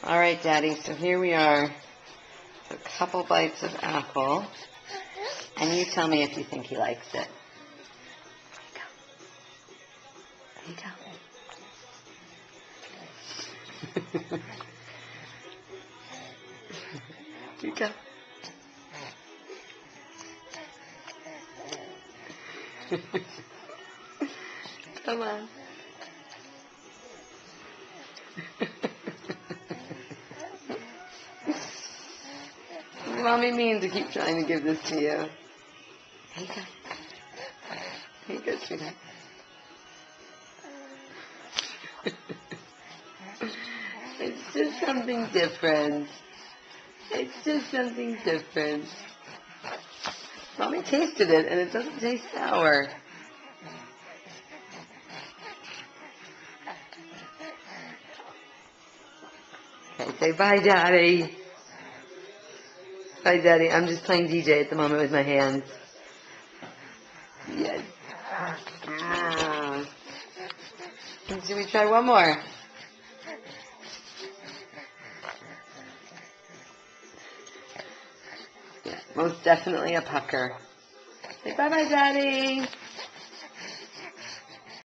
All right, Daddy, so here we are. A couple bites of apple. And you tell me if you think he likes it. There you go. Here you go. Come on. Mommy mean to keep trying to give this to you. Here you go. Here you go, sweetheart. It's just something different. It's just something different. Mommy tasted it, and it doesn't taste sour. Okay, say bye, Daddy. Bye, Daddy. I'm just playing DJ at the moment with my hands. Yes. Should we try one more? Yeah, most definitely a pucker. Say bye-bye, Daddy.